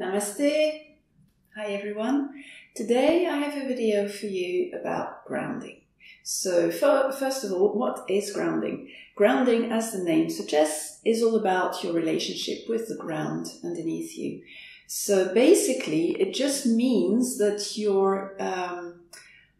Namaste. Hi everyone. Today I have a video for you about grounding. So first of all, what is grounding? Grounding, as the name suggests, is all about your relationship with the ground underneath you. So basically it just means that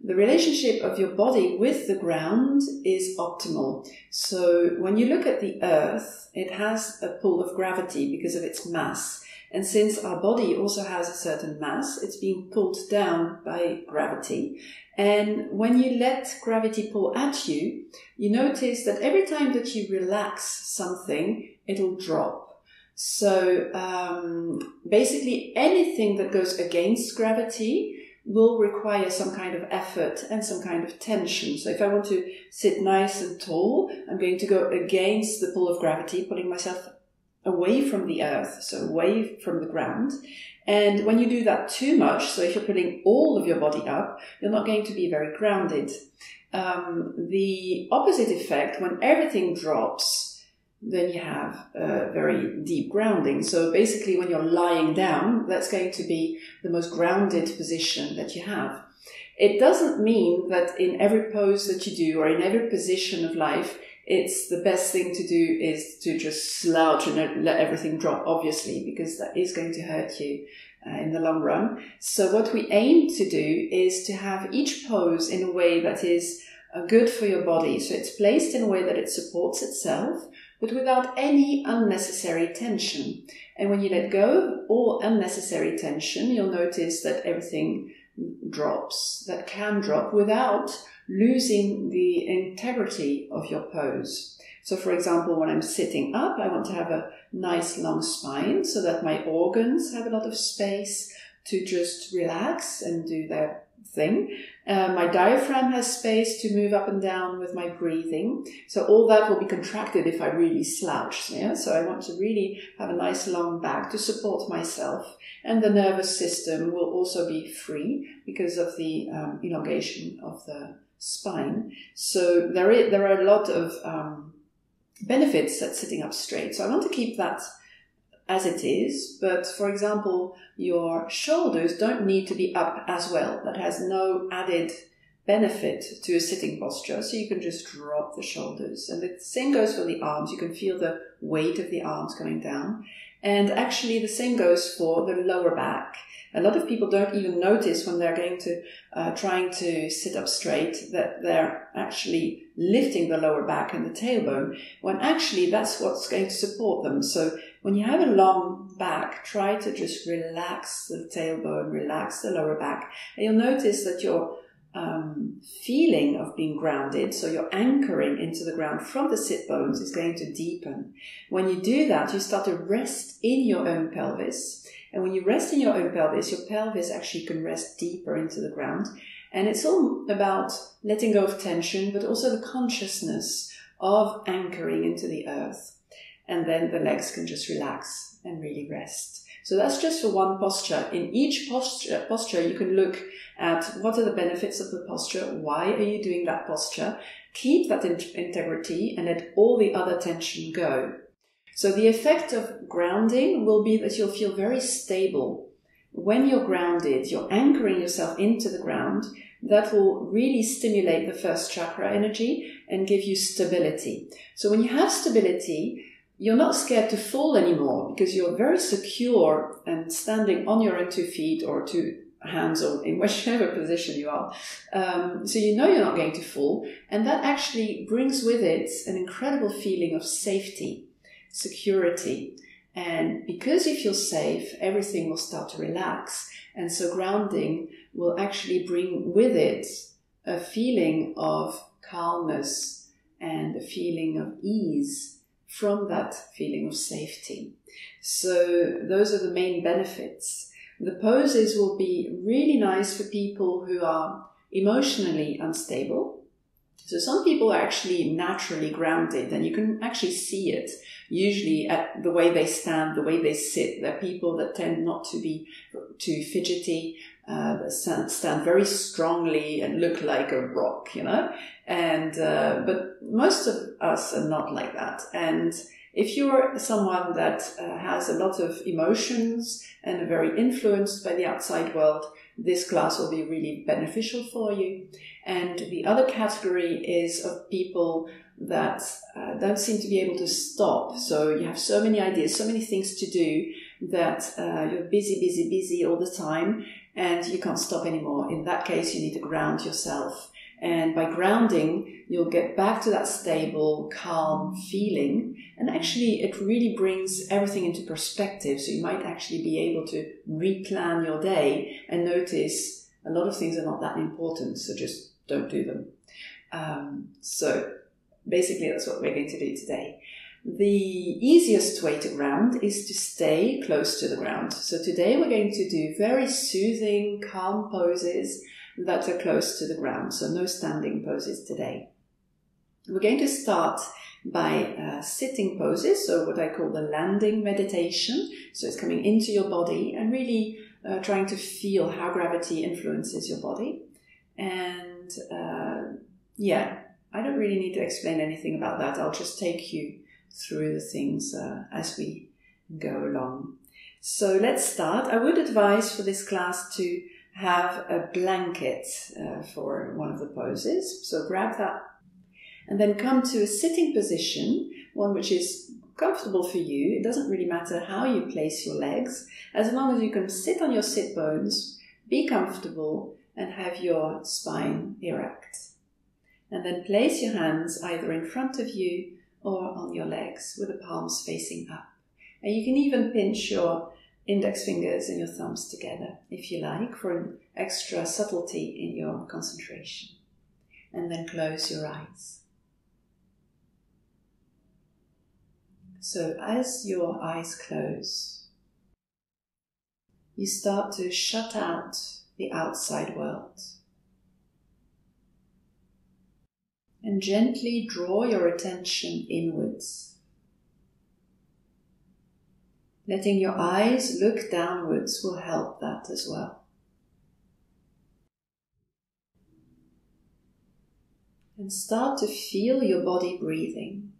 the relationship of your body with the ground is optimal. So when you look at the earth, it has a pull of gravity because of its mass. And since our body also has a certain mass, it's being pulled down by gravity. And when you let gravity pull at you, you notice that every time that you relax something, it'll drop. So basically anything that goes against gravity will require some kind of effort and some kind of tension. So if I want to sit nice and tall, I'm going to go against the pull of gravity, putting myself away from the earth, so away from the ground. And when you do that too much, so if you're putting all of your body up, you're not going to be very grounded. The opposite effect, when everything drops, then you have very deep grounding. So basically when you're lying down, that's going to be the most grounded position that you have. It doesn't mean that in every pose that you do or in every position of life, it's the best thing to do is to just slouch and let everything drop, obviously, because that is going to hurt you in the long run. So what we aim to do is to have each pose in a way that is good for your body. So it's placed in a way that it supports itself, but without any unnecessary tension. And when you let go of all unnecessary tension, you'll notice that everything drops, that can drop without losing the integrity of your pose. So for example, when I'm sitting up, I want to have a nice long spine so that my organs have a lot of space to just relax and do their thing. My diaphragm has space to move up and down with my breathing. So all that will be contracted if I really slouch. Yeah? So I want to really have a nice long back to support myself. And the nervous system will also be free because of the elongation of the spine. So there are a lot of benefits at sitting up straight. So I want to keep that as it is, but for example, your shoulders don't need to be up as well. That has no added benefit to a sitting posture, so you can just drop the shoulders. And the same goes for the arms. You can feel the weight of the arms coming down. And actually the same goes for the lower back. A lot of people don't even notice when they're going to trying to sit up straight that they're actually lifting the lower back and the tailbone, when actually that's what's going to support them. So when you have a long back, try to just relax the tailbone, relax the lower back, and you'll notice that your feeling of being grounded, so you're anchoring into the ground from the sit bones, is going to deepen. When you do that, you start to rest in your own pelvis. And when you rest in your own pelvis, your pelvis actually can rest deeper into the ground. And it's all about letting go of tension, but also the consciousness of anchoring into the earth. And then the legs can just relax and really rest. So that's just for one posture. In each posture, you can look at what are the benefits of the posture, why are you doing that posture, keep that integrity, and let all the other tension go. So the effect of grounding will be that you'll feel very stable. When you're grounded, you're anchoring yourself into the ground. That will really stimulate the first chakra energy and give you stability. So when you have stability, you're not scared to fall anymore because you're very secure and standing on your own 2 feet or 2 hands or in whichever position you are. So you know you're not going to fall. And that actually brings with it an incredible feeling of safety, security. And because you feel safe, everything will start to relax. And so grounding will actually bring with it a feeling of calmness and a feeling of ease from that feeling of safety. So those are the main benefits. The poses will be really nice for people who are emotionally unstable. So some people are actually naturally grounded, and you can actually see it usually at the way they stand, the way they sit. They're people that tend not to be too fidgety, stand very strongly and look like a rock, you know. And but most of us are not like that. And If you're someone that has a lot of emotions and are very influenced by the outside world, this class will be really beneficial for you. And the other category is of people that don't seem to be able to stop. So you have so many ideas, so many things to do that you're busy all the time and you can't stop anymore. In that case, you need to ground yourself. And by grounding, you'll get back to that stable, calm feeling. And actually, it really brings everything into perspective. So you might actually be able to replan your day and notice a lot of things are not that important. So just don't do them. So basically, that's what we're going to do today. The easiest way to ground is to stay close to the ground. So today we're going to do very soothing, calm poses that are close to the ground. So no standing poses today. We're going to start by sitting poses, so what I call the landing meditation. So it's coming into your body and really trying to feel how gravity influences your body. And I don't really need to explain anything about that. I'll just take you through the things as we go along. So let's start. I would advise for this class to have a blanket for one of the poses. So grab that and then come to a sitting position, one which is comfortable for you. It doesn't really matter how you place your legs, as long as you can sit on your sit bones, be comfortable and have your spine erect. And then place your hands either in front of you or on your legs with the palms facing up. And you can even pinch your index fingers and your thumbs together, if you like, for an extra subtlety in your concentration. And then close your eyes. So as your eyes close, you start to shut out the outside world. And gently draw your attention inwards. Letting your eyes look downwards will help that as well. And start to feel your body breathing.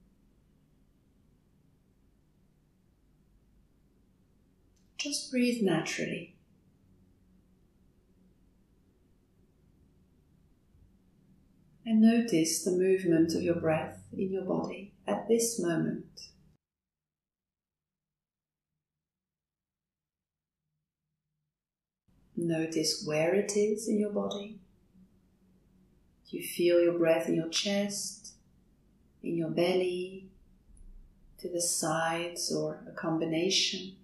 Just breathe naturally. And notice the movement of your breath in your body at this moment. Notice where it is in your body. Do you feel your breath in your chest, in your belly, to the sides, or a combination?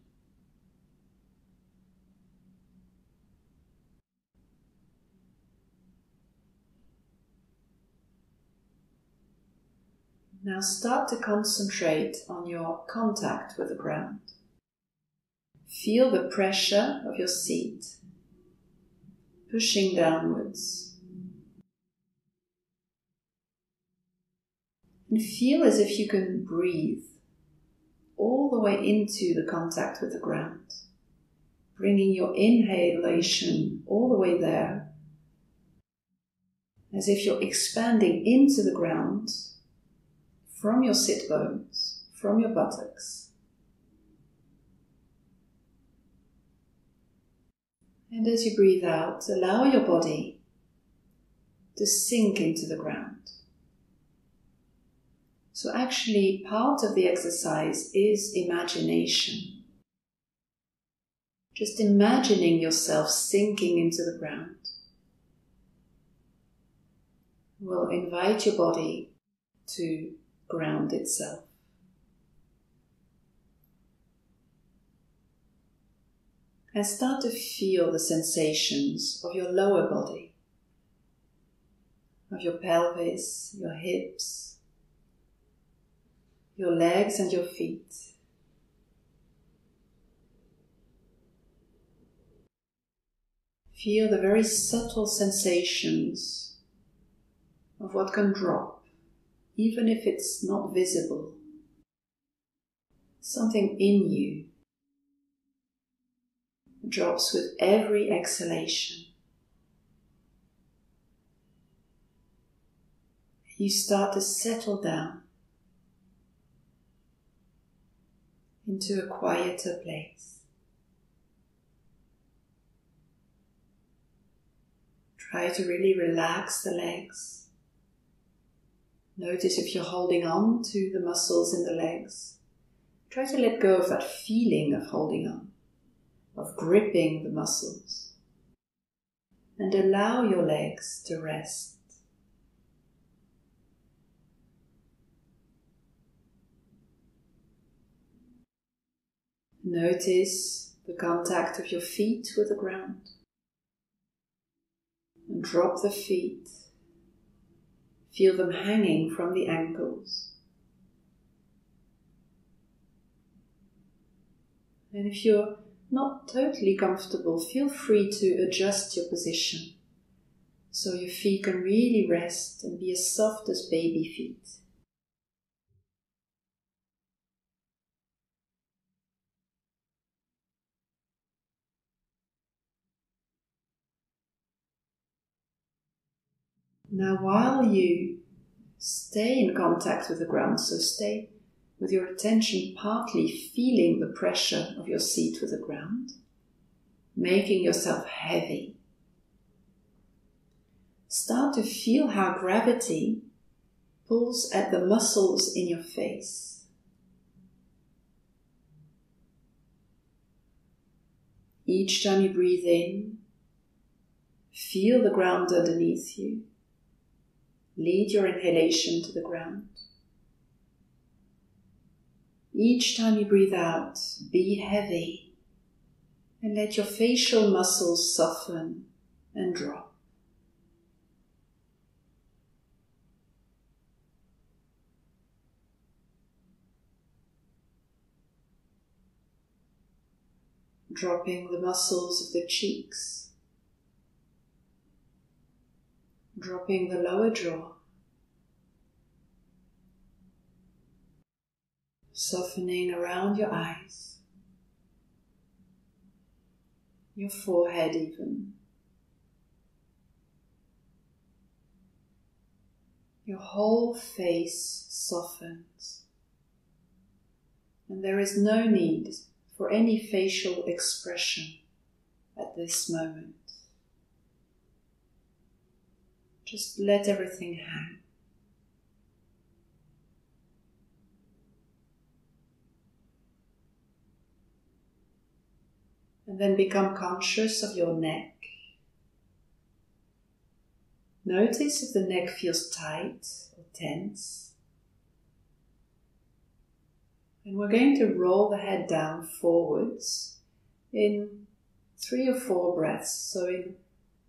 Now start to concentrate on your contact with the ground. Feel the pressure of your seat pushing downwards. And feel as if you can breathe all the way into the contact with the ground, bringing your inhalation all the way there, as if you're expanding into the ground from your sit bones, from your buttocks. And as you breathe out, allow your body to sink into the ground. So actually, part of the exercise is imagination. Just imagining yourself sinking into the ground will invite your body to ground itself. And start to feel the sensations of your lower body, of your pelvis, your hips, your legs and your feet. Feel the very subtle sensations of what can drop, even if it's not visible. Something in you drops with every exhalation. You start to settle down. into a quieter place. Try to really relax the legs. Notice if you're holding on to the muscles in the legs. Try to let go of that feeling of holding on, of gripping the muscles. And allow your legs to rest. Notice the contact of your feet with the ground. And drop the feet. Feel them hanging from the ankles. And if you're not totally comfortable, feel free to adjust your position so your feet can really rest and be as soft as baby feet. Now while you stay in contact with the ground, so stay with your attention partly feeling the pressure of your seat with the ground, making yourself heavy. Start to feel how gravity pulls at the muscles in your face. Each time you breathe in, feel the ground underneath you. Lead your inhalation to the ground. Each time you breathe out, be heavy and let your facial muscles soften and drop. Dropping the muscles of the cheeks. Dropping the lower jaw. Softening around your eyes. Your forehead even. Your whole face softens. And there is no need for any facial expression at this moment. Just let everything hang. And then become conscious of your neck. Notice if the neck feels tight or tense. And we're going to roll the head down forwards in 3 or 4 breaths, so in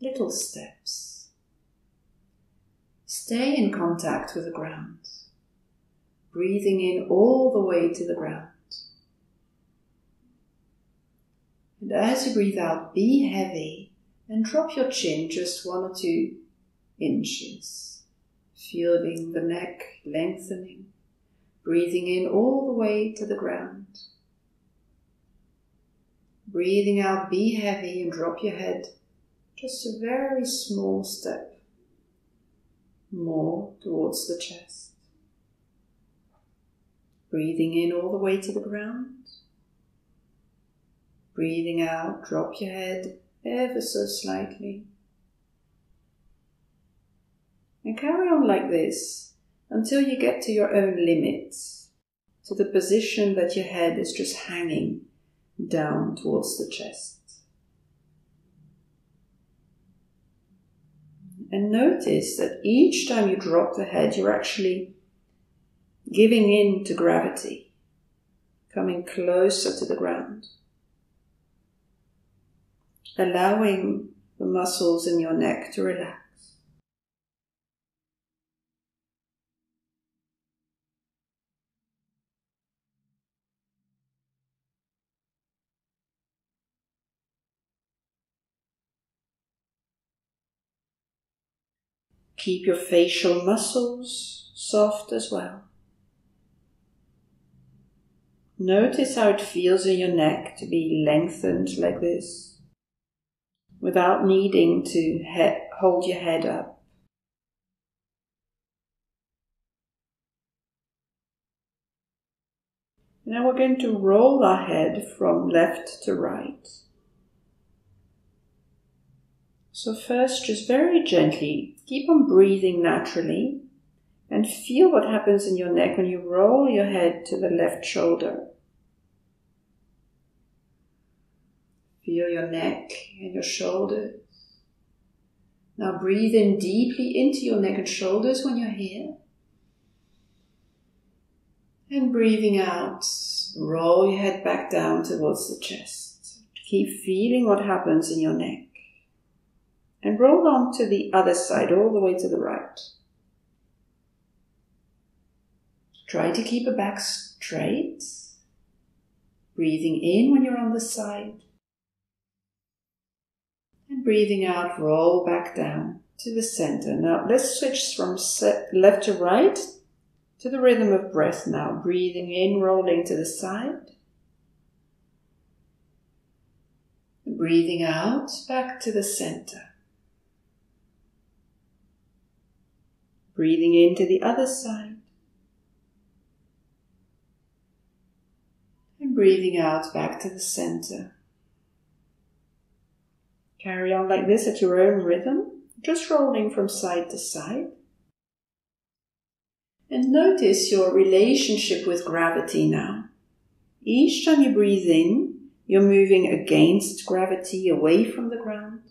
little steps. Stay in contact with the ground, breathing in all the way to the ground. And as you breathe out, be heavy and drop your chin just 1 or 2 inches, feeling the neck lengthening, breathing in all the way to the ground. Breathing out, be heavy and drop your head just a very small step more towards the chest. Breathing in all the way to the ground. Breathing out, drop your head ever so slightly. And carry on like this until you get to your own limits, to the position that your head is just hanging down towards the chest. And notice that each time you drop the head, you're actually giving in to gravity, coming closer to the ground, allowing the muscles in your neck to relax. Keep your facial muscles soft as well. Notice how it feels in your neck to be lengthened like this, without needing to hold your head up. Now we're going to roll our head from left to right. So first, just very gently, keep on breathing naturally and feel what happens in your neck when you roll your head to the left shoulder. Feel your neck and your shoulders. Now breathe in deeply into your neck and shoulders when you're here. And breathing out, roll your head back down towards the chest. Keep feeling what happens in your neck. And roll on to the other side, all the way to the right. Try to keep your back straight. Breathing in when you're on the side. And breathing out, roll back down to the center. Now let's switch from left to right to the rhythm of breath now. Breathing in, rolling to the side. And breathing out, back to the center. Breathing into the other side. And breathing out back to the center. Carry on like this at your own rhythm, just rolling from side to side. And notice your relationship with gravity now. Each time you breathe in, you're moving against gravity, away from the ground.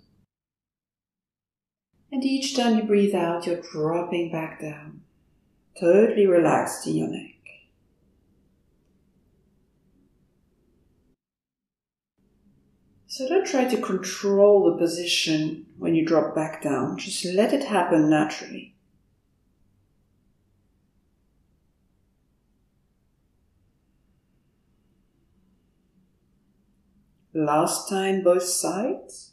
And each time you breathe out, you're dropping back down, totally relaxed in your neck. So don't try to control the position when you drop back down. Just let it happen naturally. Last time, both sides.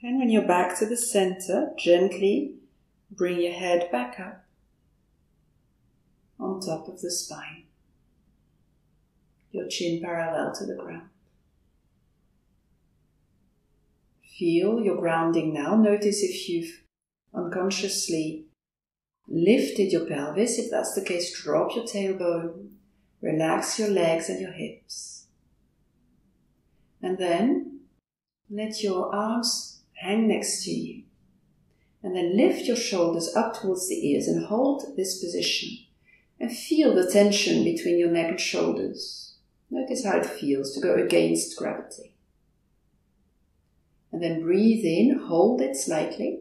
And when you're back to the center, gently bring your head back up on top of the spine. Your chin parallel to the ground. Feel your grounding now. Notice if you've unconsciously lifted your pelvis. If that's the case, drop your tailbone. Relax your legs and your hips. And then let your arms hang next to you. And then lift your shoulders up towards the ears and hold this position. And feel the tension between your neck and shoulders. Notice how it feels to go against gravity. And then breathe in, hold it slightly.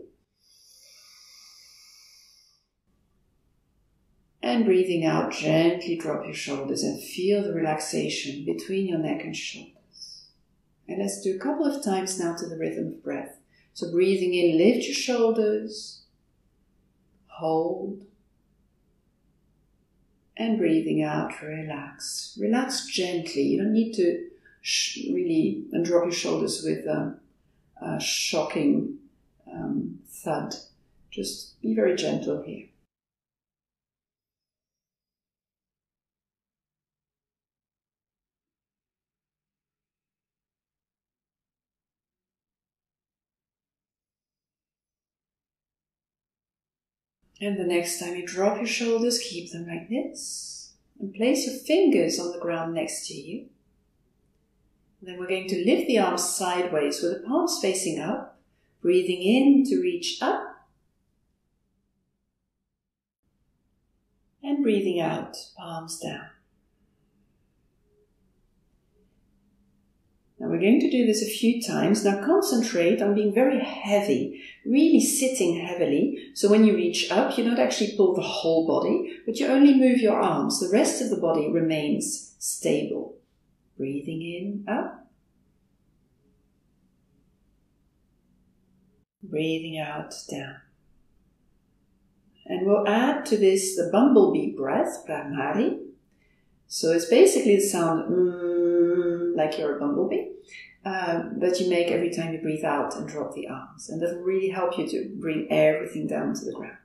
And breathing out, gently drop your shoulders and feel the relaxation between your neck and shoulders. And let's do a couple of times now to the rhythm of breath. So breathing in, lift your shoulders, hold, and breathing out, relax. Relax gently. You don't need to really drop your shoulders with a shocking thud. Just be very gentle here. And the next time you drop your shoulders, keep them like this. And place your fingers on the ground next to you. And then we're going to lift the arms sideways with the palms facing up. Breathing in to reach up. And breathing out, palms down. Now we're going to do this a few times. Now concentrate on being very heavy, really sitting heavily. So when you reach up, you don't actually pull the whole body, but you only move your arms. The rest of the body remains stable. Breathing in, up. Breathing out, down. And we'll add to this the bumblebee breath, Brahmari. So it's basically the sound like you're a bumblebee that you make every time you breathe out and drop the arms. And that will really help you to bring everything down to the ground.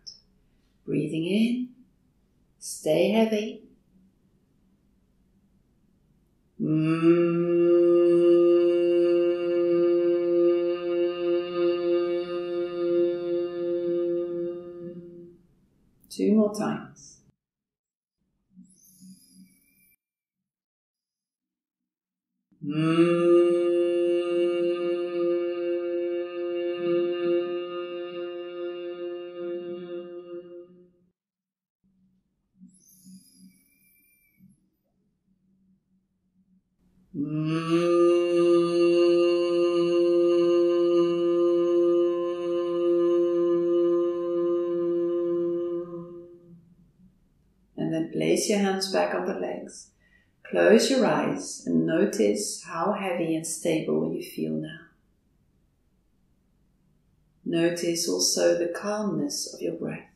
Breathing in, stay heavy. Two more times. And then place your hands back on the legs. Close your eyes and notice how heavy and stable you feel now. Notice also the calmness of your breath.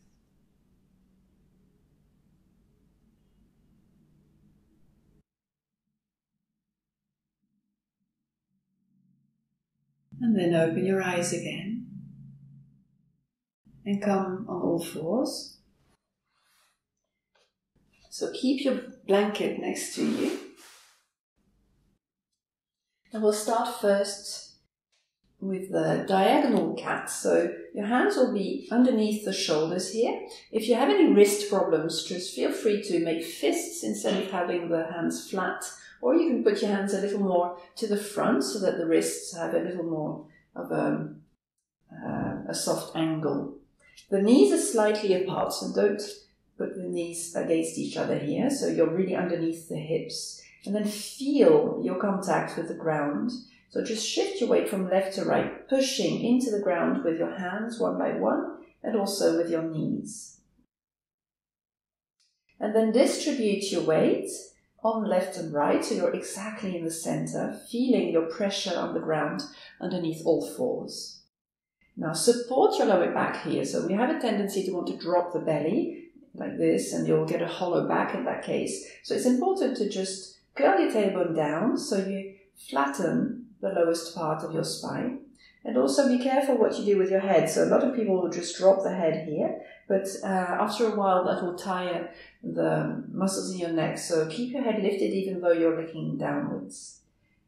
And then open your eyes again and come on all fours. So keep your blanket next to you. And we'll start first with the diagonal cat. So your hands will be underneath the shoulders here. If you have any wrist problems, just feel free to make fists instead of having the hands flat. Or you can put your hands a little more to the front so that the wrists have a little more of a soft angle. The knees are slightly apart, so don't put the knees against each other here. So you're really underneath the hips. And then feel your contact with the ground. So just shift your weight from left to right, pushing into the ground with your hands one by one, and also with your knees. And then distribute your weight on left and right, so you're exactly in the center, feeling your pressure on the ground underneath all fours. Now support your lower back here. So we have a tendency to want to drop the belly like this, and you'll get a hollow back in that case. So it's important to just curl your tailbone down so you flatten the lowest part of your spine. And also be careful what you do with your head. So a lot of people will just drop the head here, but after a while that will tire the muscles in your neck. So keep your head lifted even though you're looking downwards.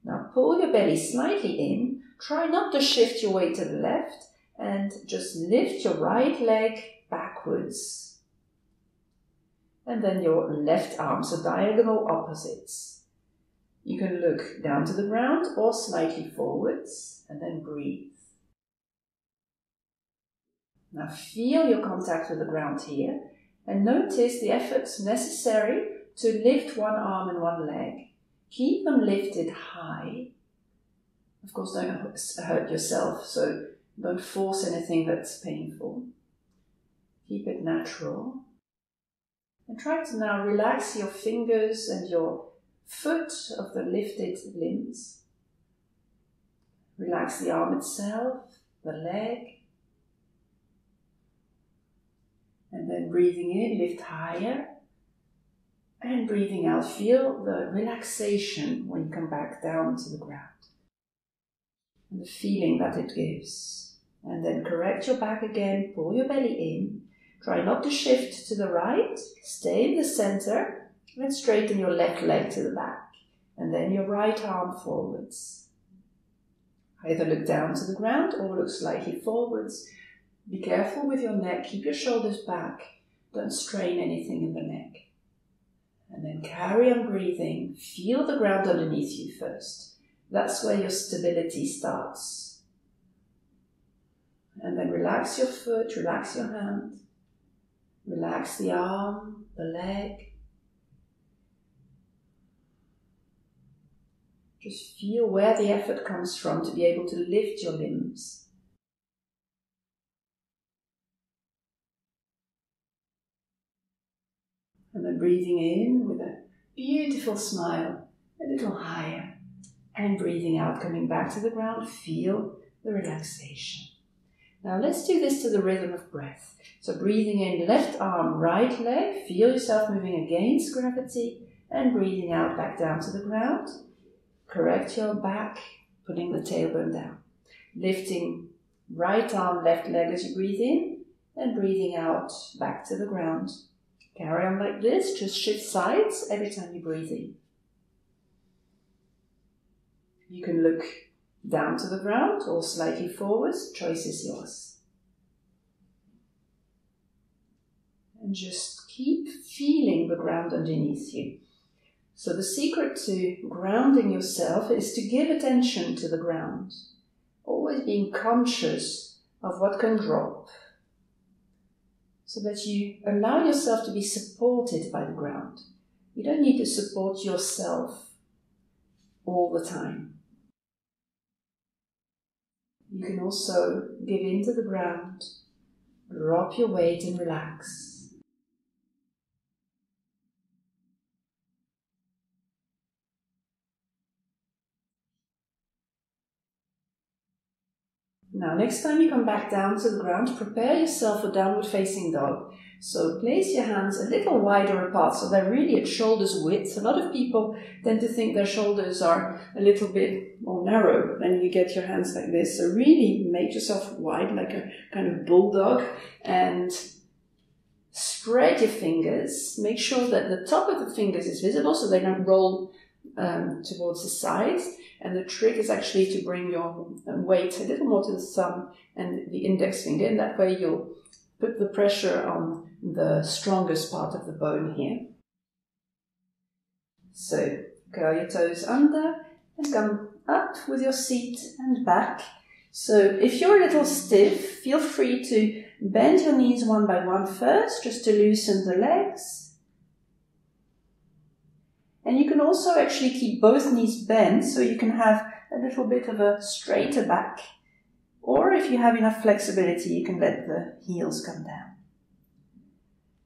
Now pull your belly slightly in. Try not to shift your weight to the left, and just lift your right leg backwards. And then your left arm, so diagonal opposites. You can look down to the ground or slightly forwards, and then breathe. Now feel your contact with the ground here, and notice the efforts necessary to lift one arm and one leg. Keep them lifted high. Of course, don't hurt yourself, so don't force anything that's painful. Keep it natural. And try to now relax your fingers and your foot of the lifted limbs. Relax the arm itself, the leg. And then breathing in, lift higher. And breathing out, feel the relaxation when you come back down to the ground. And the feeling that it gives. And then correct your back again, pull your belly in. Try not to shift to the right, stay in the center, and straighten your left leg to the back. And then your right arm forwards. Either look down to the ground or look slightly forwards. Be careful with your neck, keep your shoulders back. Don't strain anything in the neck. And then carry on breathing. Feel the ground underneath you first. That's where your stability starts. And then relax your foot, relax your hand. Relax the arm, the leg. Just feel where the effort comes from to be able to lift your limbs. And then breathing in with a beautiful smile, a little higher. And breathing out, coming back to the ground, feel the relaxation. Now let's do this to the rhythm of breath. So breathing in, left arm, right leg, feel yourself moving against gravity, and breathing out back down to the ground. Correct your back, putting the tailbone down. Lifting right arm, left leg as you breathe in, and breathing out back to the ground. Carry on like this, just shift sides every time you breathe in. You can look down to the ground or slightly forwards. Choice is yours. And just keep feeling the ground underneath you. So the secret to grounding yourself is to give attention to the ground. Always being conscious of what can drop. So that you allow yourself to be supported by the ground. You don't need to support yourself all the time. You can also give into the ground, drop your weight and relax. Now, next time you come back down to the ground, prepare yourself for downward facing dog. So place your hands a little wider apart, so they're really at shoulders width. A lot of people tend to think their shoulders are a little bit more narrow, then you get your hands like this. So really make yourself wide, like a kind of bulldog, and spread your fingers. Make sure that the top of the fingers is visible so they don't roll towards the sides. And the trick is actually to bring your weight a little more to the thumb and the index finger. And that way you'll put the pressure on the strongest part of the bone here. So curl your toes under and come up with your seat and back. So if you're a little stiff, feel free to bend your knees one by one first, just to loosen the legs. And you can also actually keep both knees bent so you can have a little bit of a straighter back. Or if you have enough flexibility, you can let the heels come down.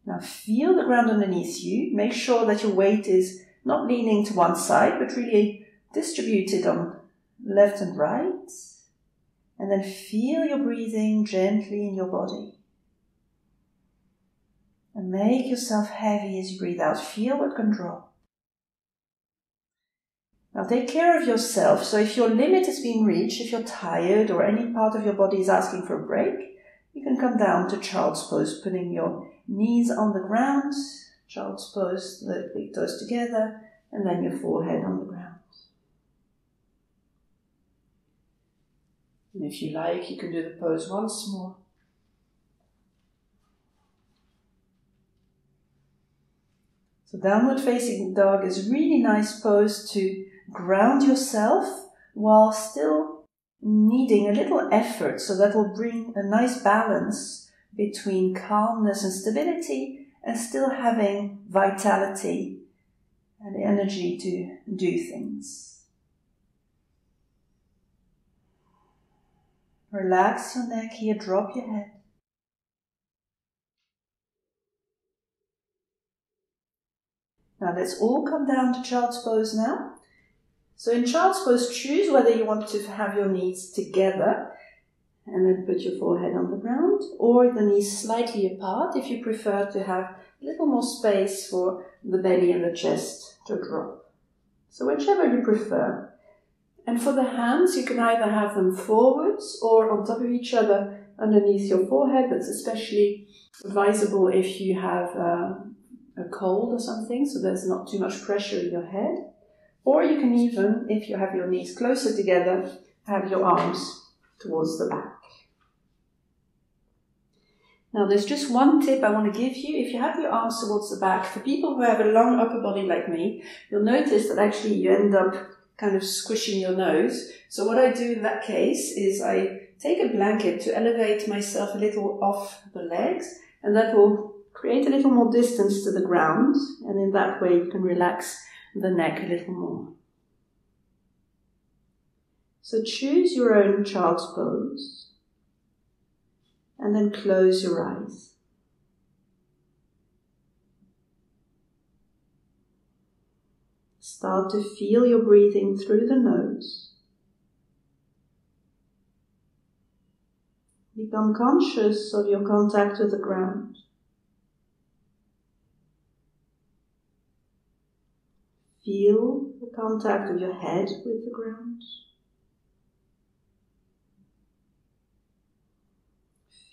Now feel the ground underneath you. Make sure that your weight is not leaning to one side, but really distributed on left and right. And then feel your breathing gently in your body. And make yourself heavy as you breathe out. Feel what can drop. Now take care of yourself, so if your limit has been reached, if you're tired or any part of your body is asking for a break, you can come down to child's pose, putting your knees on the ground, child's pose, the big toes together, and then your forehead on the ground. And if you like, you can do the pose once more. So downward facing dog is a really nice pose to ground yourself while still needing a little effort, so that will bring a nice balance between calmness and stability and still having vitality and energy to do things. Relax your neck here, drop your head. Now let's all come down to child's pose now. So in child's pose, choose whether you want to have your knees together and then put your forehead on the ground, or the knees slightly apart if you prefer to have a little more space for the belly and the chest to drop. So whichever you prefer. And for the hands, you can either have them forwards or on top of each other underneath your forehead. That's especially advisable if you have a cold or something, so there's not too much pressure in your head. Or you can even, if you have your knees closer together, have your arms towards the back. Now there's just one tip I want to give you. If you have your arms towards the back, for people who have a long upper body like me, you'll notice that actually you end up kind of squishing your nose. So what I do in that case is I take a blanket to elevate myself a little off the legs, and that will create a little more distance to the ground, and in that way you can relax the neck a little more. So choose your own child's pose and then close your eyes. Start to feel your breathing through the nose. Become conscious of your contact with the ground. Feel the contact of your head with the ground.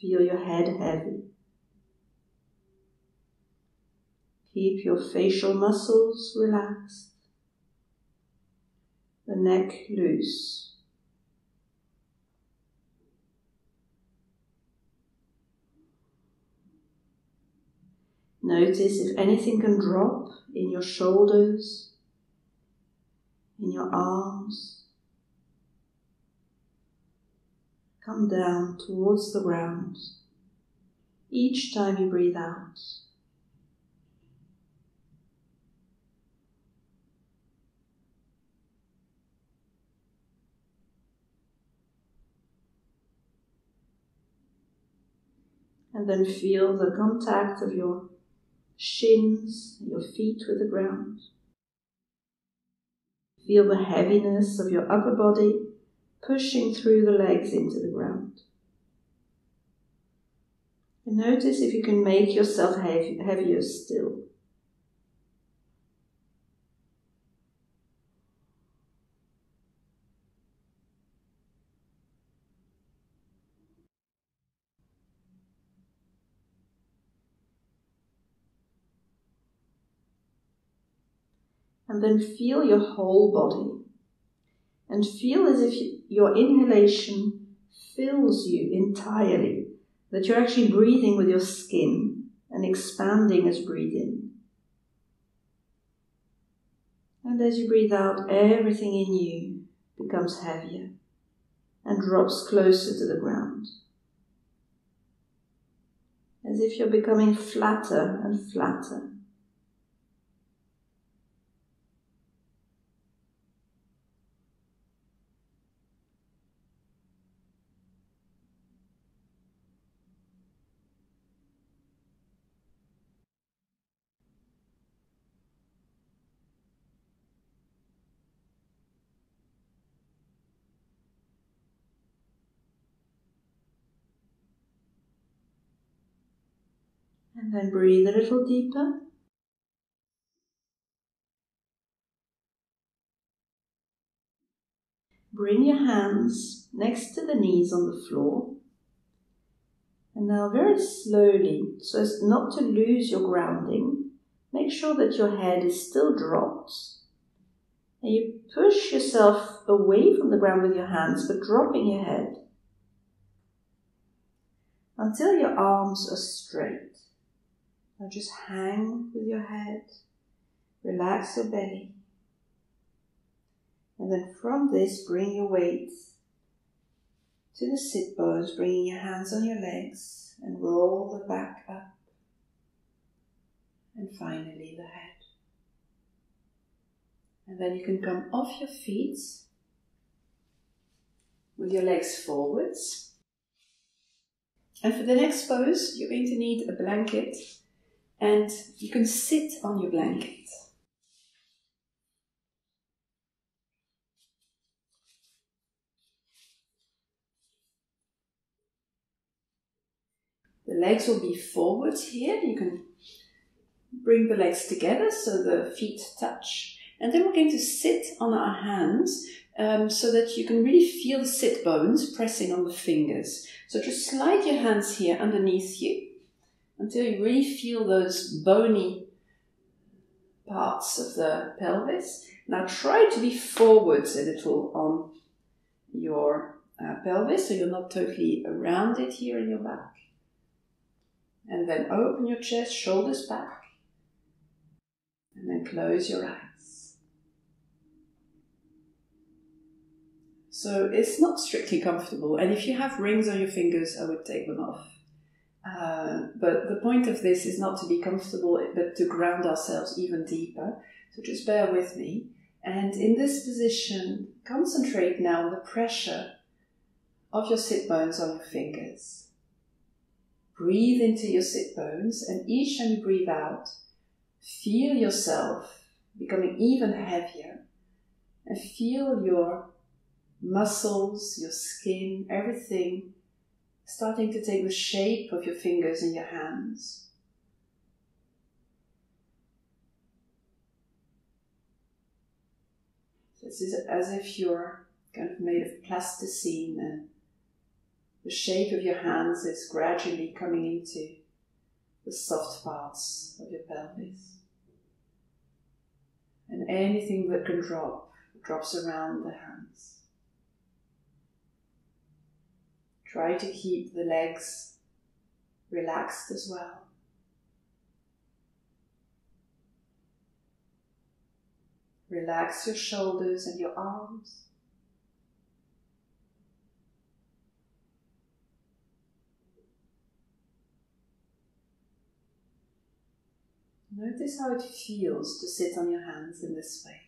Feel your head heavy. Keep your facial muscles relaxed. the neck loose. Notice if anything can drop in your shoulders, in your arms. Come down towards the ground each time you breathe out. And then feel the contact of your shins, your feet with the ground. Feel the heaviness of your upper body pushing through the legs into the ground. And notice if you can make yourself heavier still. And then feel your whole body. And feel as if your inhalation fills you entirely, that you're actually breathing with your skin and expanding as breathing. And as you breathe out, everything in you becomes heavier and drops closer to the ground. As if you're becoming flatter and flatter. And then breathe a little deeper. Bring your hands next to the knees on the floor. And now very slowly, so as not to lose your grounding, make sure that your head is still dropped. And you push yourself away from the ground with your hands, but dropping your head until your arms are straight. Now just hang with your head, relax your belly. And then from this, bring your weight to the sit bones, bringing your hands on your legs and roll the back up. And finally the head. And then you can come off your feet with your legs forwards. And for the next pose, you're going to need a blanket, and you can sit on your blanket. The legs will be forward here. You can bring the legs together so the feet touch. And then we're going to sit on our hands so that you can really feel the sit bones pressing on the fingers. So just slide your hands here underneath you until you really feel those bony parts of the pelvis. Now try to be forwards a little on your pelvis so you're not totally around it here in your back. And then open your chest, shoulders back. And then close your eyes. So it's not strictly comfortable. And if you have rings on your fingers, I would take them off. But the point of this is not to be comfortable, but to ground ourselves even deeper. So just bear with me. And in this position, concentrate now on the pressure of your sit bones on your fingers. Breathe into your sit bones, and each time you breathe out, feel yourself becoming even heavier, and feel your muscles, your skin, everything starting to take the shape of your fingers and your hands. So this is as if you're kind of made of plasticine, and the shape of your hands is gradually coming into the soft parts of your pelvis. And anything that can drop drops around the hands. Try to keep the legs relaxed as well. Relax your shoulders and your arms. Notice how it feels to sit on your hands in this way.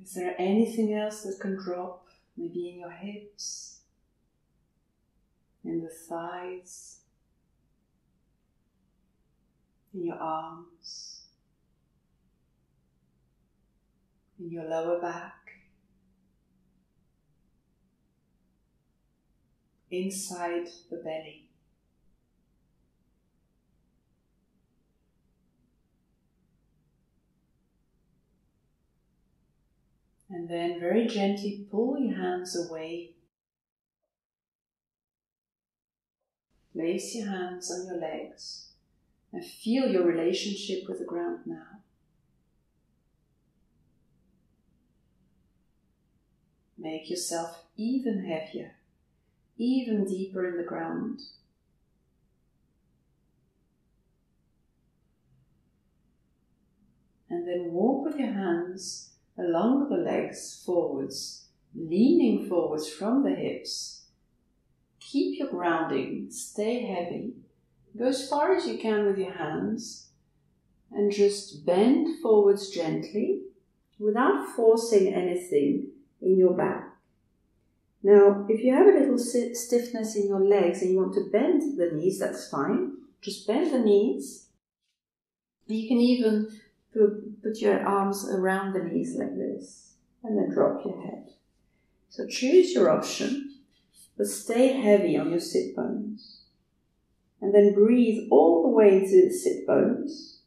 Is there anything else that can drop? Maybe in your hips, in the thighs, in your arms, in your lower back, inside the belly. And then very gently pull your hands away. Place your hands on your legs and feel your relationship with the ground now. Make yourself even heavier, even deeper in the ground. And then walk with your hands along the legs forwards, leaning forwards from the hips. Keep your grounding, stay heavy. Go as far as you can with your hands and just bend forwards gently without forcing anything in your back. Now, if you have a little stiffness in your legs and you want to bend the knees, that's fine. Just bend the knees. You can even put your arms around the knees like this and then drop your head. So choose your option, but stay heavy on your sit bones. And then breathe all the way to the sit bones.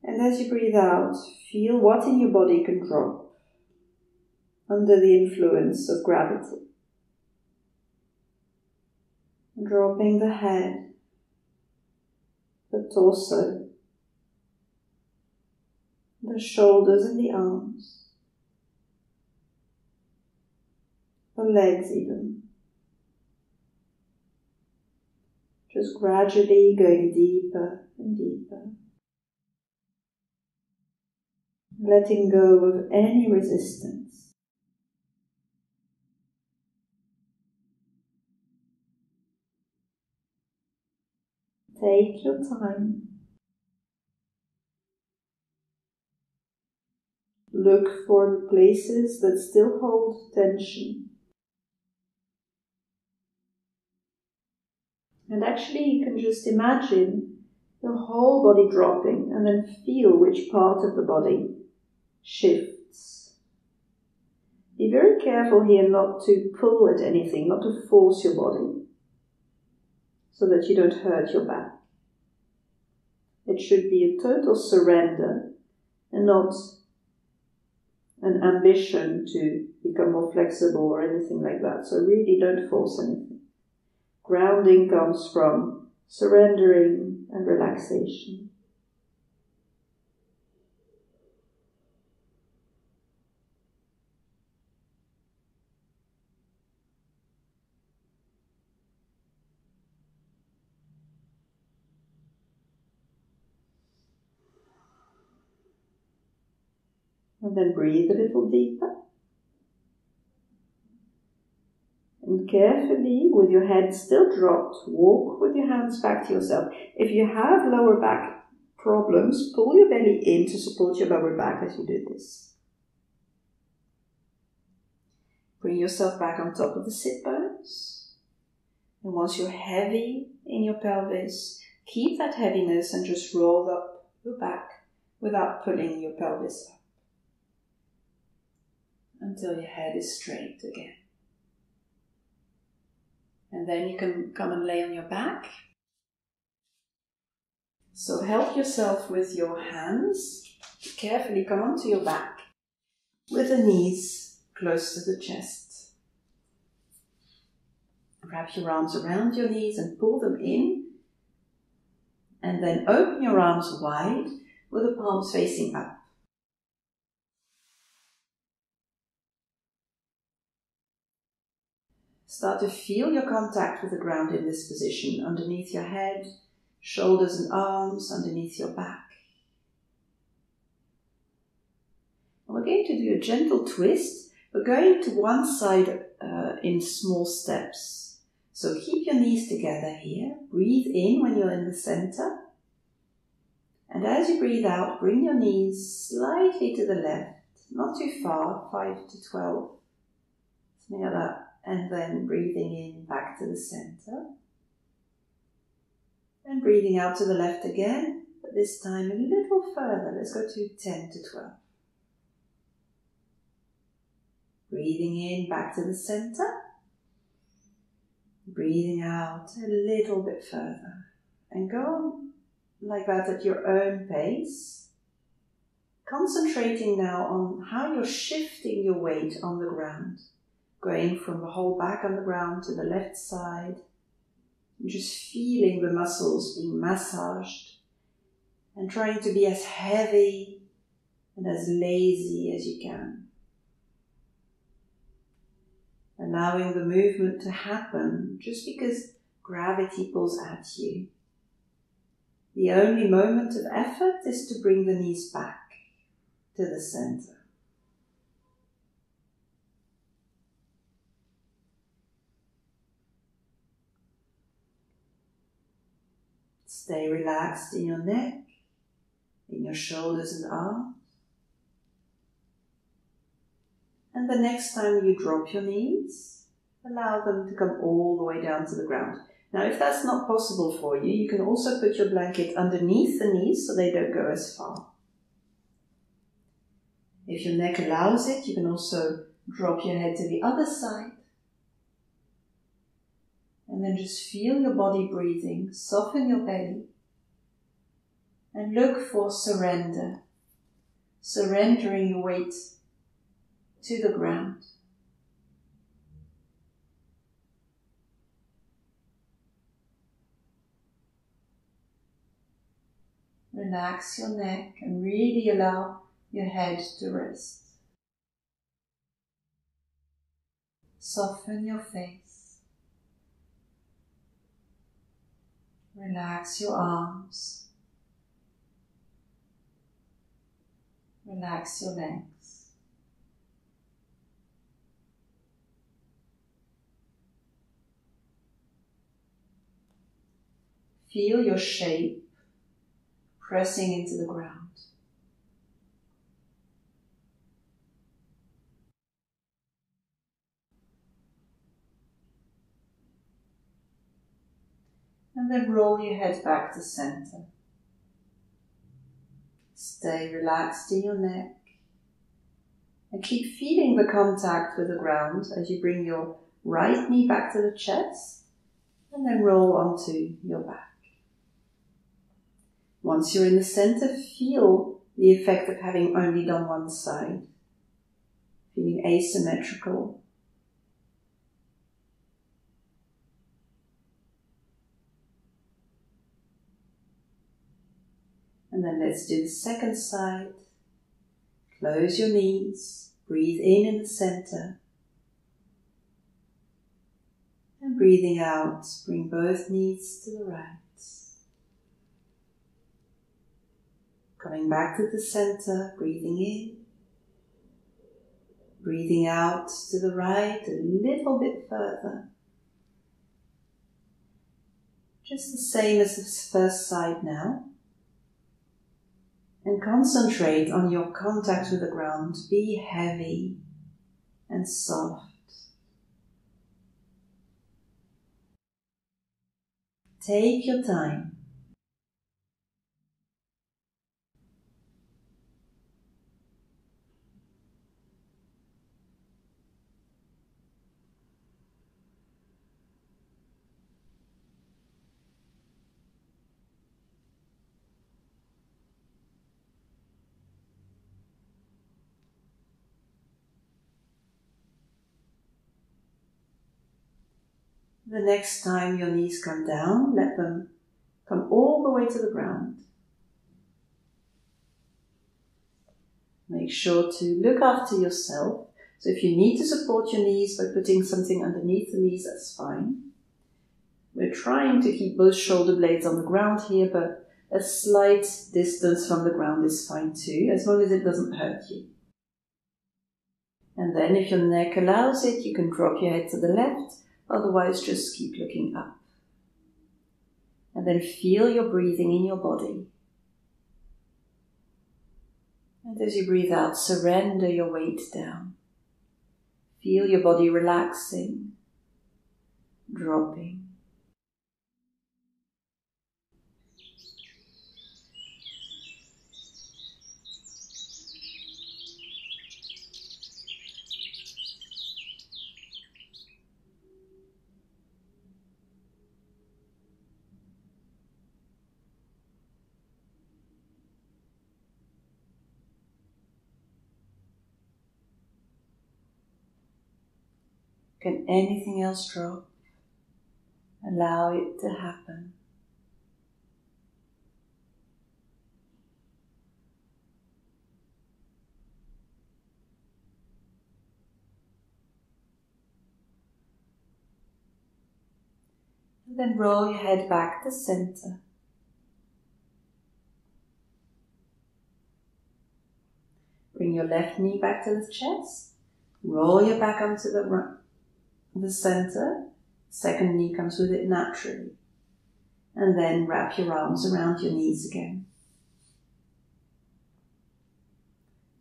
And as you breathe out, feel what in your body can drop under the influence of gravity. Dropping the head, the torso, the shoulders and the arms, the legs even. Just gradually going deeper and deeper. Letting go of any resistance. Take your time. Look for the places that still hold tension. And actually you can just imagine your whole body dropping and then feel which part of the body shifts. Be very careful here not to pull at anything, not to force your body so that you don't hurt your back. It should be a total surrender and not an ambition to become more flexible or anything like that. So really don't force anything. Grounding comes from surrendering and relaxation. And then breathe a little deeper. And carefully, with your head still dropped, walk with your hands back to yourself. If you have lower back problems, pull your belly in to support your lower back as you do this. Bring yourself back on top of the sit bones. And once you're heavy in your pelvis, keep that heaviness and just roll up your back without pulling your pelvis up until your head is straight again. And then you can come and lay on your back. So help yourself with your hands. Carefully come onto your back with the knees close to the chest. Wrap your arms around your knees and pull them in. And then open your arms wide with the palms facing up. Start to feel your contact with the ground in this position, underneath your head, shoulders and arms, underneath your back. And we're going to do a gentle twist. We're going to one side in small steps. So keep your knees together here. Breathe in when you're in the center. And as you breathe out, bring your knees slightly to the left, not too far, 5 to 12, something like that. And then breathing in back to the center. And breathing out to the left again, but this time a little further. Let's go to 10 to 12. Breathing in back to the center. Breathing out a little bit further. And go on like that at your own pace. Concentrating now on how you're shifting your weight on the ground. Going from the whole back on the ground to the left side. And just feeling the muscles being massaged. And trying to be as heavy and as lazy as you can. Allowing the movement to happen just because gravity pulls at you. The only moment of effort is to bring the knees back to the center. Stay relaxed in your neck, in your shoulders and arms. And the next time you drop your knees, allow them to come all the way down to the ground. Now, if that's not possible for you, you can also put your blanket underneath the knees so they don't go as far. If your neck allows it, you can also drop your head to the other side. And then just feel your body breathing, soften your belly, and look for surrender. Surrendering your weight to the ground. Relax your neck and really allow your head to rest. Soften your face. Relax your arms. Relax your legs. Feel your shape pressing into the ground. And then roll your head back to center. Stay relaxed in your neck. And keep feeling the contact with the ground as you bring your right knee back to the chest and then roll onto your back. Once you're in the center, feel the effect of having only done one side. Feeling asymmetrical. And then let's do the second side. Close your knees, breathe in the center. And breathing out, bring both knees to the right. Coming back to the center, breathing in. Breathing out to the right a little bit further. Just the same as the first side now. And concentrate on your contact with the ground. Be heavy and soft. Take your time. The next time your knees come down, let them come all the way to the ground. Make sure to look after yourself. So if you need to support your knees by putting something underneath the knees, that's fine. We're trying to keep both shoulder blades on the ground here, but a slight distance from the ground is fine too, as long as it doesn't hurt you. And then if your neck allows it, you can drop your head to the left, otherwise just keep looking up. And then feel your breathing in your body. And as you breathe out, surrender your weight down. Feel your body relaxing, dropping. Can anything else drop? Allow it to happen. And then roll your head back to center. Bring your left knee back to the chest. Roll your back onto the center. Second knee comes with it naturally. And then wrap your arms around your knees again.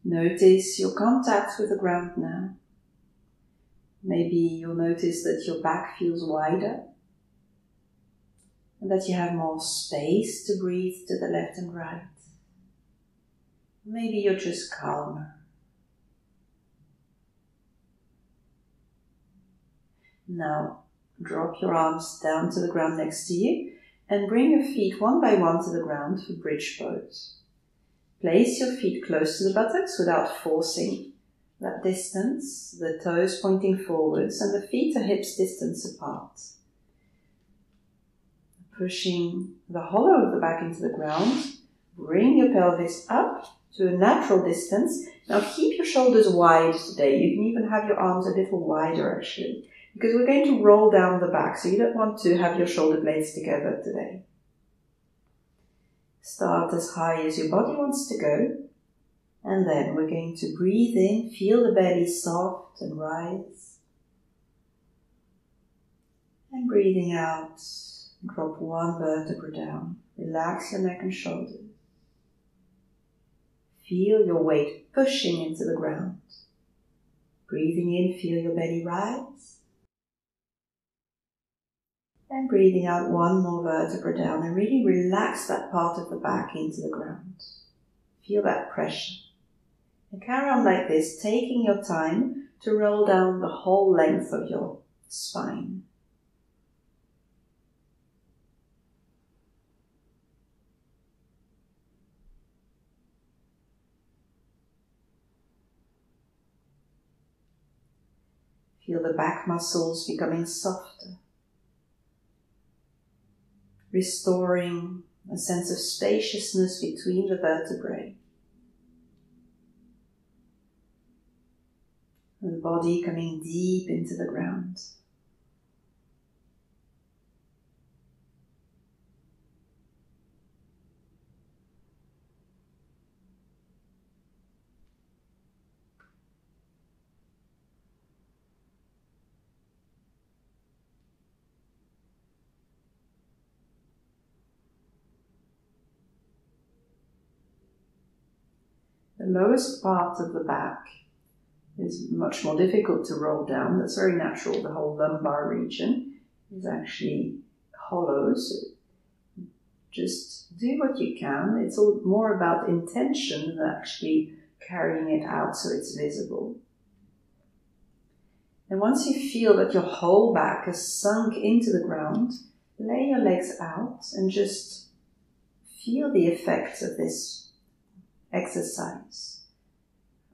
Notice your contact with the ground now. Maybe you'll notice that your back feels wider and that you have more space to breathe to the left and right. Maybe you're just calmer. Now, drop your arms down to the ground next to you and bring your feet one by one to the ground for bridge pose. Place your feet close to the buttocks without forcing that distance, the toes pointing forwards and the feet are hips distance apart. Pushing the hollow of the back into the ground, bring your pelvis up to a natural distance. Now keep your shoulders wide today. You can even have your arms a little wider actually, because we're going to roll down the back, so you don't want to have your shoulder blades together today. Start as high as your body wants to go, and then we're going to breathe in, feel the belly soft and rise. And breathing out, drop one vertebra down. Relax your neck and shoulders. Feel your weight pushing into the ground. Breathing in, feel your belly rise. And breathing out one more vertebra down and really relax that part of the back into the ground. Feel that pressure. And carry on like this, taking your time to roll down the whole length of your spine. Feel the back muscles becoming softer, restoring a sense of spaciousness between the vertebrae. And the body coming deep into the ground. The lowest part of the back is much more difficult to roll down. That's very natural. The whole lumbar region is actually hollow. So just do what you can. It's all more about intention than actually carrying it out so it's visible. And once you feel that your whole back has sunk into the ground, lay your legs out and just feel the effects of this exercise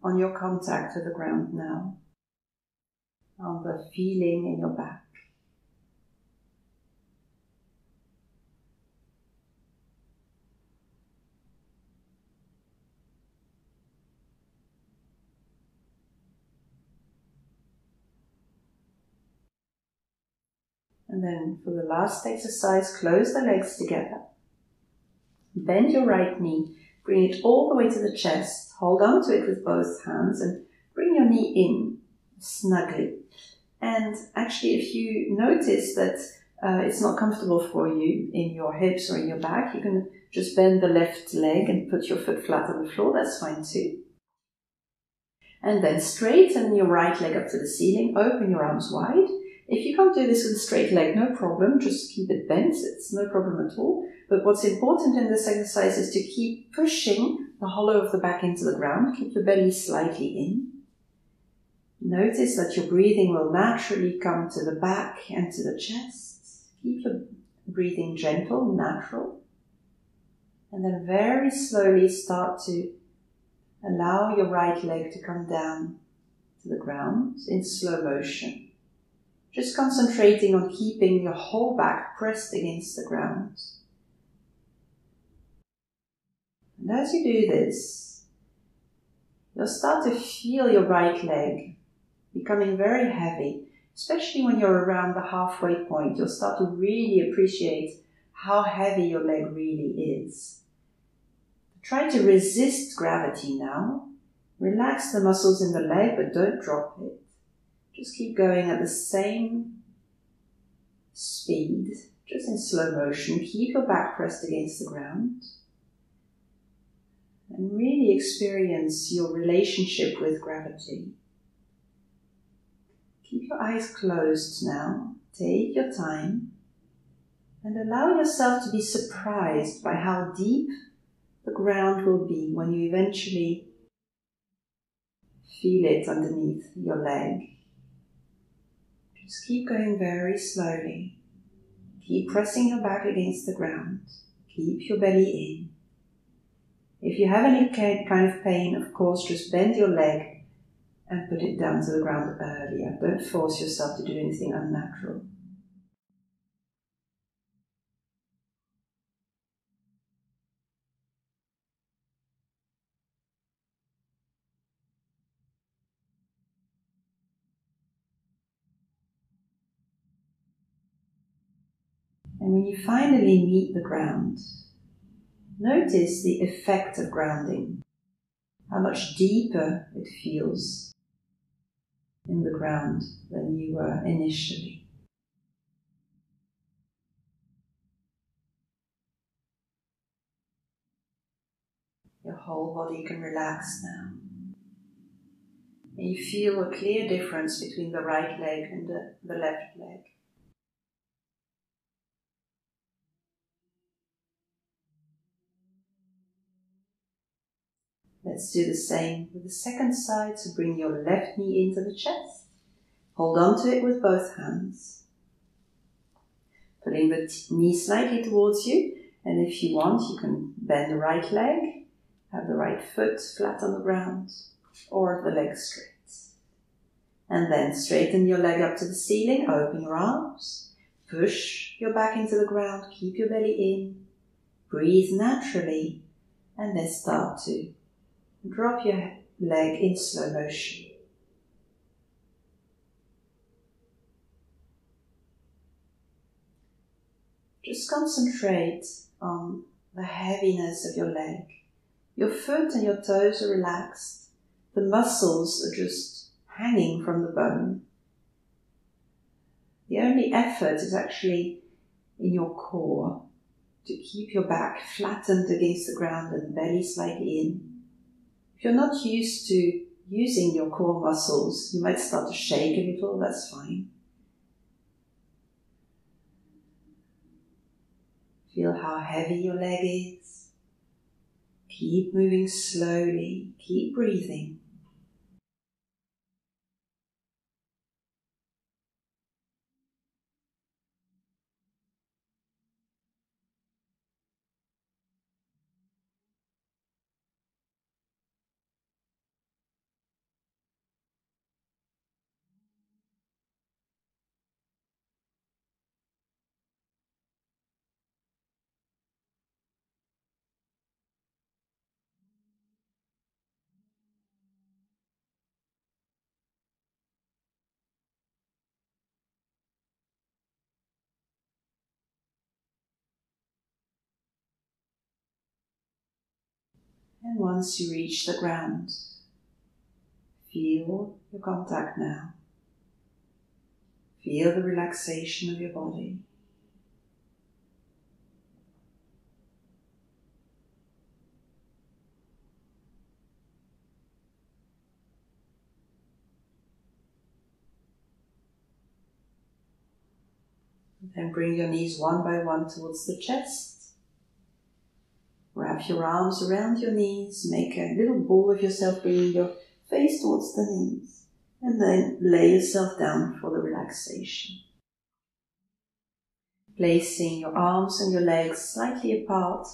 on your contact with the ground now, on the feeling in your back. And then for the last exercise, close the legs together. Bend your right knee, bring it all the way to the chest. Hold on to it with both hands and bring your knee in snugly. And actually, if you notice that it's not comfortable for you in your hips or in your back, you can just bend the left leg and put your foot flat on the floor. That's fine too. And then straighten your right leg up to the ceiling. Open your arms wide. If you can't do this with a straight leg, no problem. Just keep it bent. It's no problem at all. But what's important in this exercise is to keep pushing the hollow of the back into the ground. Keep your belly slightly in. Notice that your breathing will naturally come to the back and to the chest. Keep your breathing gentle, natural. And then very slowly start to allow your right leg to come down to the ground in slow motion. Just concentrating on keeping your whole back pressed against the ground. And as you do this, you'll start to feel your right leg becoming very heavy, especially when you're around the halfway point. You'll start to really appreciate how heavy your leg really is. Try to resist gravity now. Relax the muscles in the leg, but don't drop it. Just keep going at the same speed, just in slow motion. Keep your back pressed against the ground. And really experience your relationship with gravity. Keep your eyes closed now. Take your time. And allow yourself to be surprised by how deep the ground will be when you eventually feel it underneath your leg. Just keep going very slowly. Keep pressing your back against the ground. Keep your belly in. If you have any kind of pain, of course, just bend your leg and put it down to the ground earlier. Don't force yourself to do anything unnatural. And when you finally meet the ground, notice the effect of grounding, how much deeper it feels in the ground than you were initially. Your whole body can relax now. And you feel a clear difference between the right leg and the left leg. Let's do the same with the second side. So bring your left knee into the chest. Hold on to it with both hands. Pulling the knee slightly towards you. And if you want, you can bend the right leg. Have the right foot flat on the ground. Or the leg straight. And then straighten your leg up to the ceiling. Open your arms. Push your back into the ground. Keep your belly in. Breathe naturally. And then start to drop your leg in slow motion. Just concentrate on the heaviness of your leg. Your foot and your toes are relaxed. The muscles are just hanging from the bone. The only effort is actually in your core to keep your back flattened against the ground and belly slightly in. If you're not used to using your core muscles, you might start to shake a little, that's fine. Feel how heavy your leg is. Keep moving slowly, keep breathing. And once you reach the ground, feel your contact now. Feel the relaxation of your body. Then bring your knees one by one towards the chest. Wrap your arms around your knees. Make a little ball of yourself, bringing your face towards the knees. And then lay yourself down for the relaxation. Placing your arms and your legs slightly apart,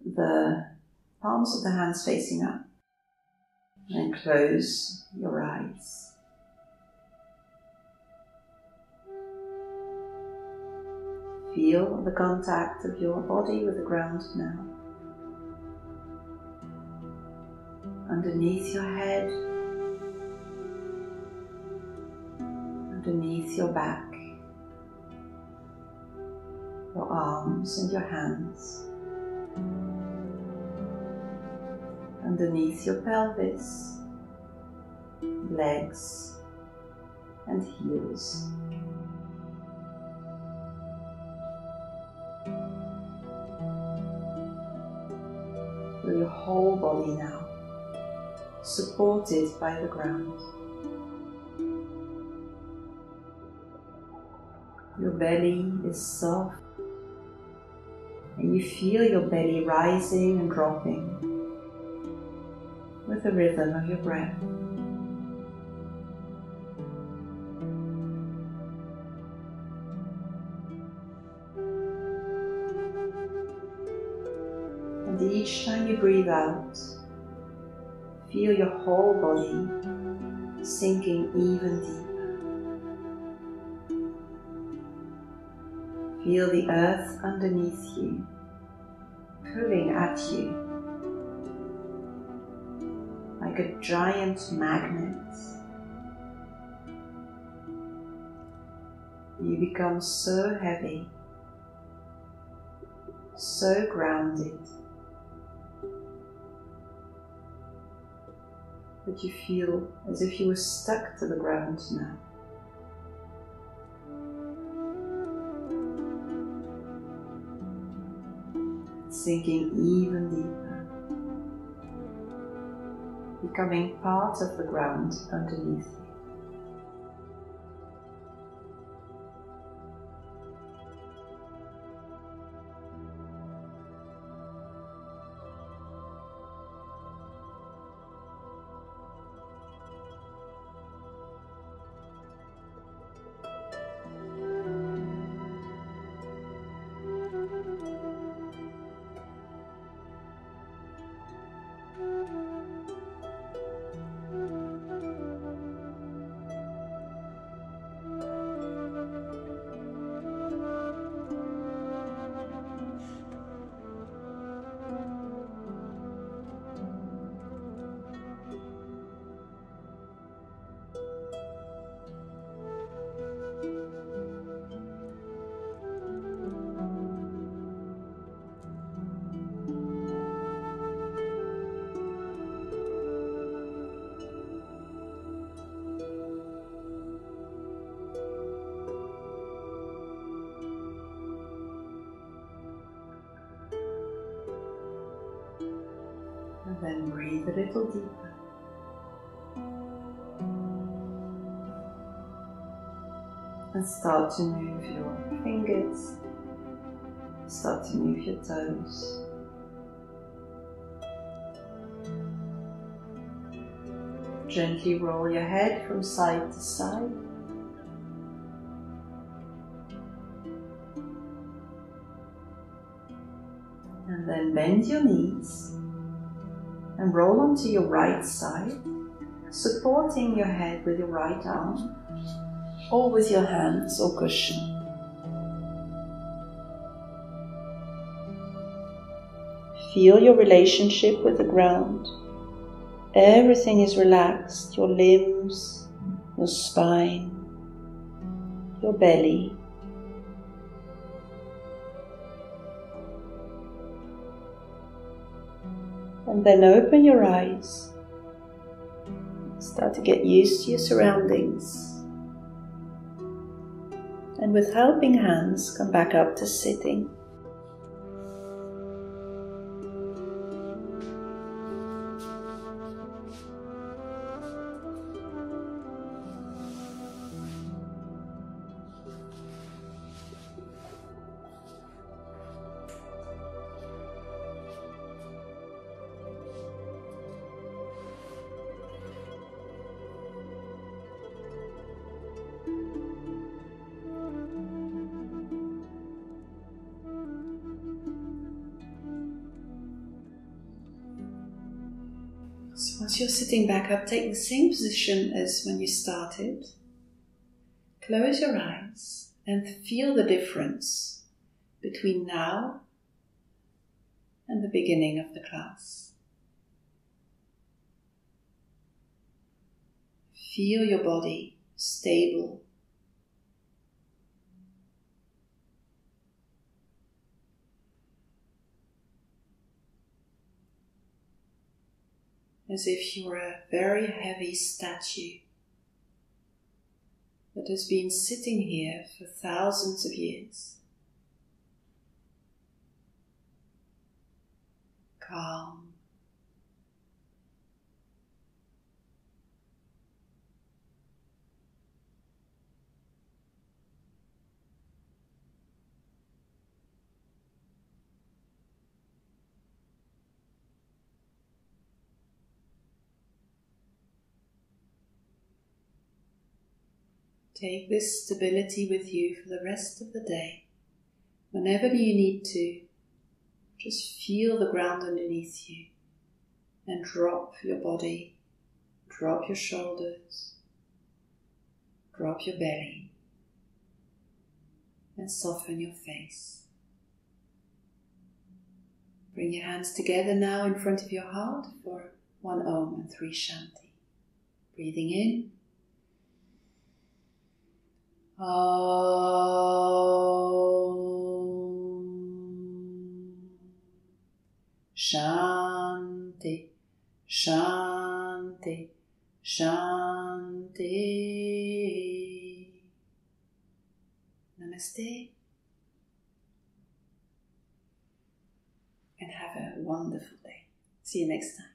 the palms of the hands facing up. And close your eyes. Feel the contact of your body with the ground now. Underneath your head, underneath your back, your arms and your hands, underneath your pelvis, legs and heels. Feel your whole body now, supported by the ground. Your belly is soft, and you feel your belly rising and dropping with the rhythm of your breath. And each time you breathe out, feel your whole body sinking even deeper. Feel the earth underneath you, pulling at you like a giant magnet. You become so heavy, so grounded, that you feel as if you were stuck to the ground now. Sinking even deeper, becoming part of the ground underneath you. And then breathe a little deeper. And start to move your fingers, start to move your toes. Gently roll your head from side to side. And then bend your knees and roll onto your right side, supporting your head with your right arm or with your hands or cushion. Feel your relationship with the ground. Everything is relaxed, your limbs, your spine, your belly. And then open your eyes. Start to get used to your surroundings. And with helping hands, come back up to sitting. So once you're sitting back up, take the same position as when you started. Close your eyes and feel the difference between now and the beginning of the class. Feel your body stable. As if you were a very heavy statue that has been sitting here for thousands of years. Calm. Take this stability with you for the rest of the day. Whenever you need to, just feel the ground underneath you and drop your body, drop your shoulders, drop your belly, and soften your face. Bring your hands together now in front of your heart for 1 Om and 3 Shanti. Breathing in. Om. Shanti, Shanti, Shanti. Namaste. And have a wonderful day. See you next time.